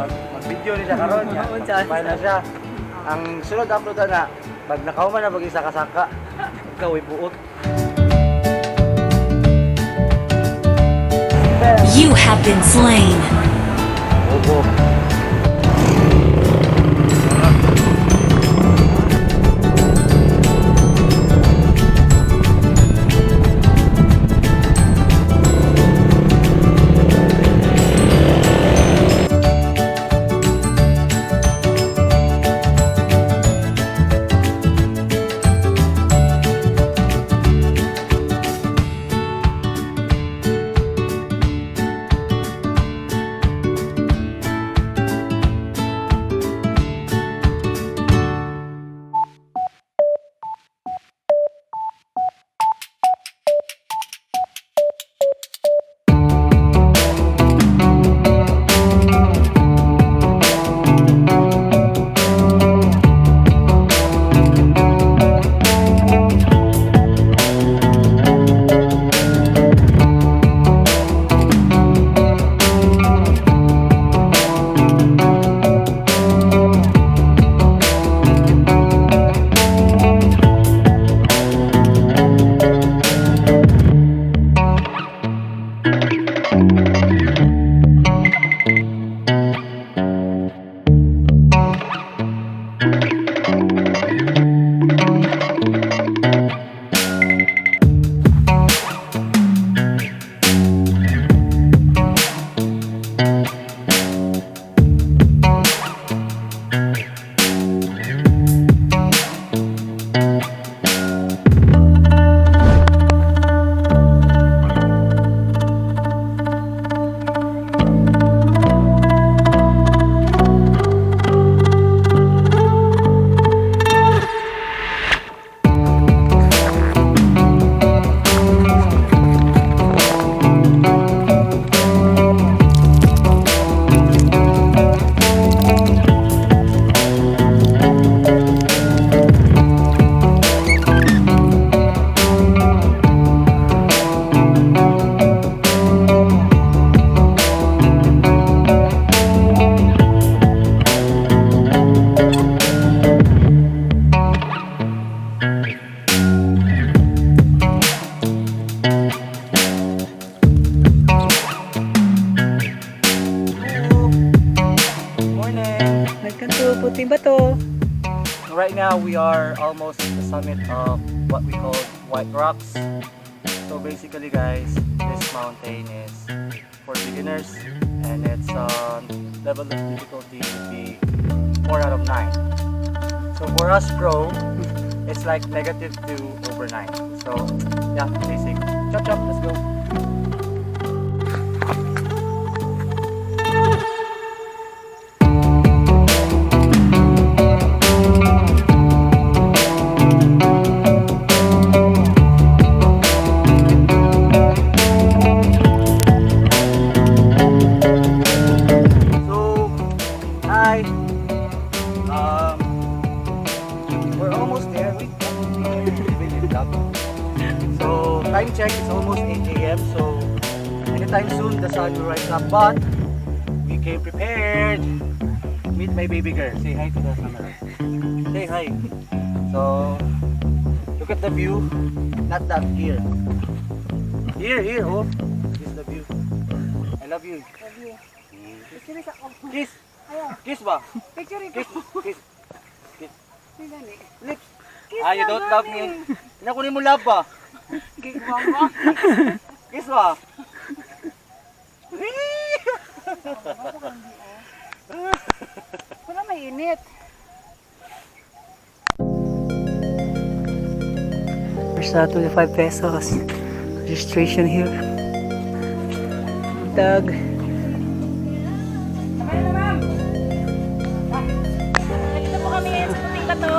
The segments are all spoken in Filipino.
mag-video ni siya karon niya. Mag-smile na siya. Ang sunod upload na, pag nakauman na pag-isa kasaka, ikaw ay buot. You have been slain. Opo. Bato. Right now we are almost at the summit of what we call White Rocks. So basically guys, this mountain is for beginners and its level of difficulty would be 4 out of 9. So for us pro, it's like -2/9. So yeah, basic. Chop chop, let's go. We're almost there. We really love. So time check, it's almost 8 AM. So anytime soon the sun will rise up. But we came prepared. Meet my baby girl. Say hi to the camera. Say hi. So look at the view. Not that here. Here. Oh, this is the view. I love you. Love you. Kiss. Kiss ba? Picture Kiss. Kiss. Lips. Ah, you don't love me. Pinakunin mo love ba? Kiss mama. Kiss ba? Wala mainit. There's 25 pesos. Registration here. Dog. Nakita po kami ngayon sa puting bato.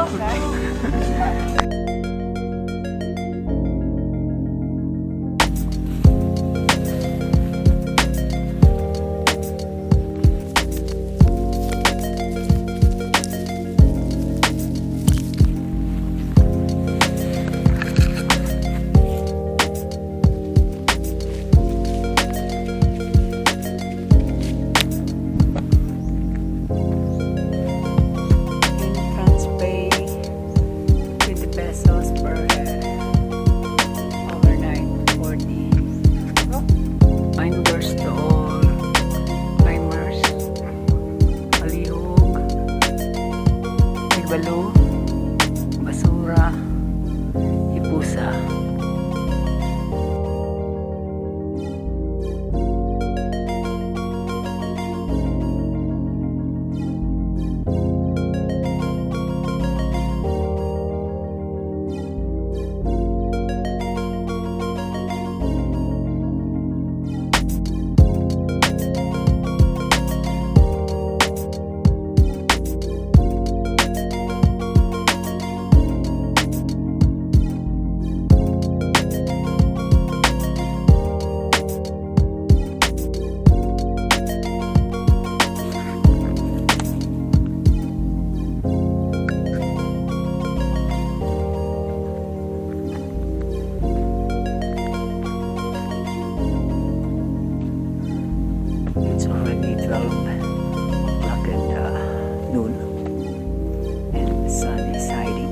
12 o'clock and noon, and the sun is hiding.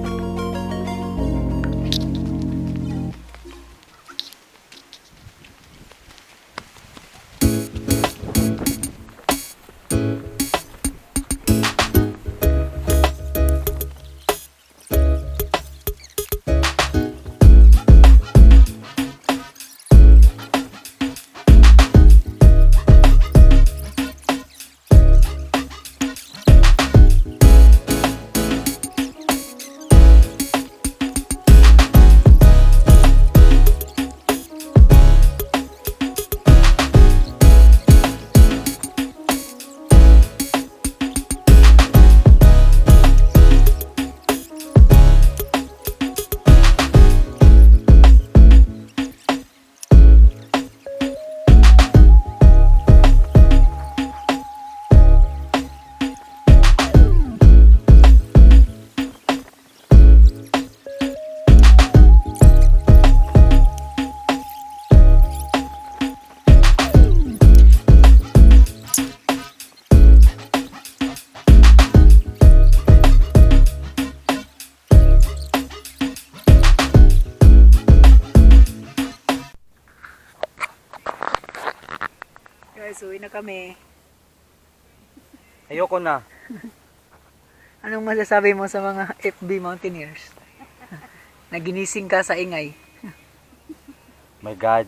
Guys, uwi na kami. Ayoko na. Anong masasabi mo sa mga FB mountaineers? Naginising ka sa ingay. My God.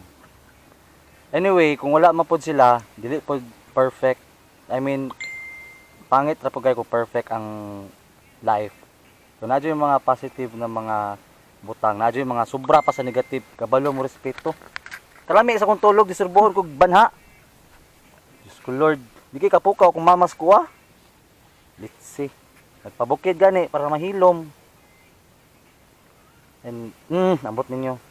Anyway, kung wala mapod sila, dili pod perfect. I mean, pangit ra po kayo kung perfect ang life. So, nadyo yung mga positive na mga butang. Nadyo yung mga sobra pa sa negative. Kabalo mo respeto. Kalami sa kong tulog, diserbohon kong banha. Diyos ko Lord, di kay kapukaw kung mamas ko ah. Let's see. Nagpabukid gani para mahilom. And, ambot ninyo.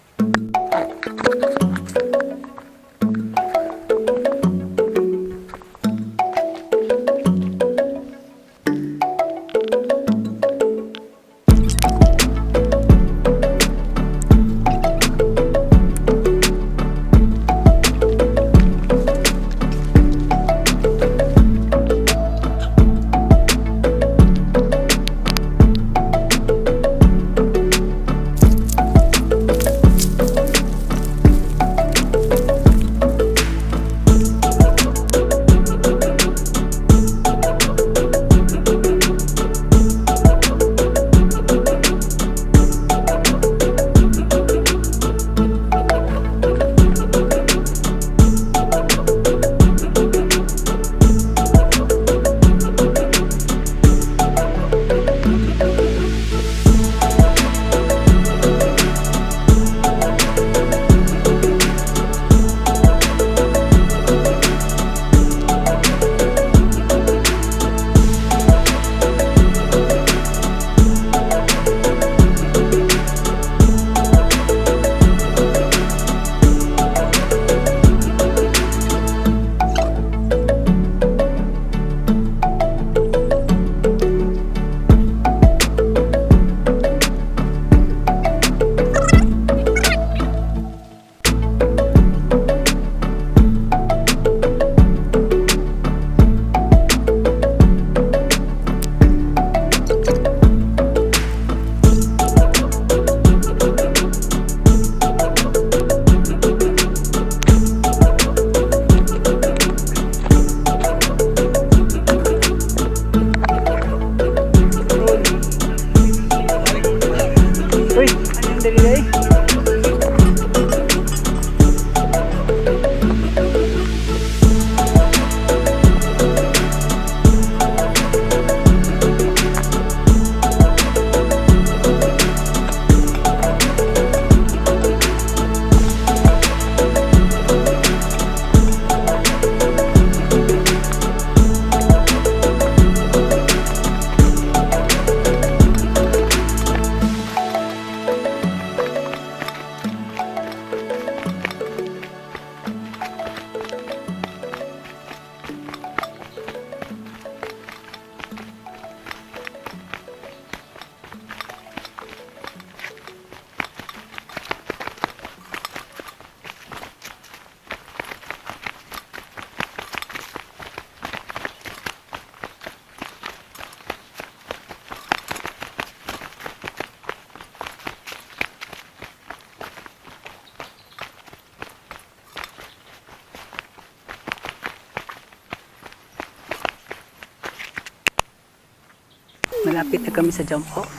malapit na kami sa jump off.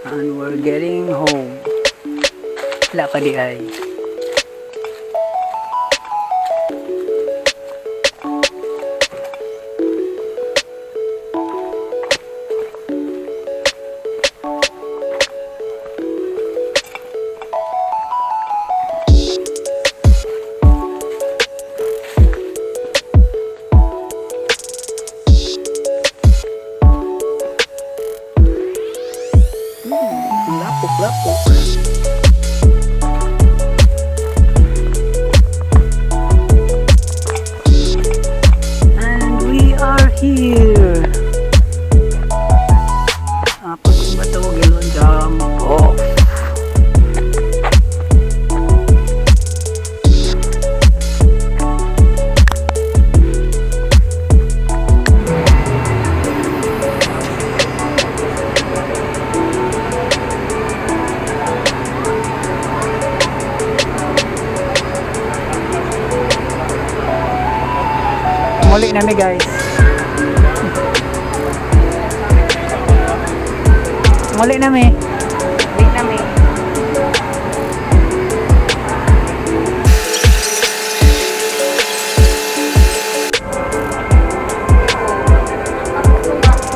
And we're getting home. Wala pa di ay. Lapok. And we are here. Apa kung ba ito? Gilon jump off. Muli nami guys. Muli nami.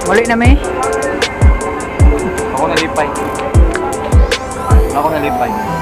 Muli nami. Ako nalipay.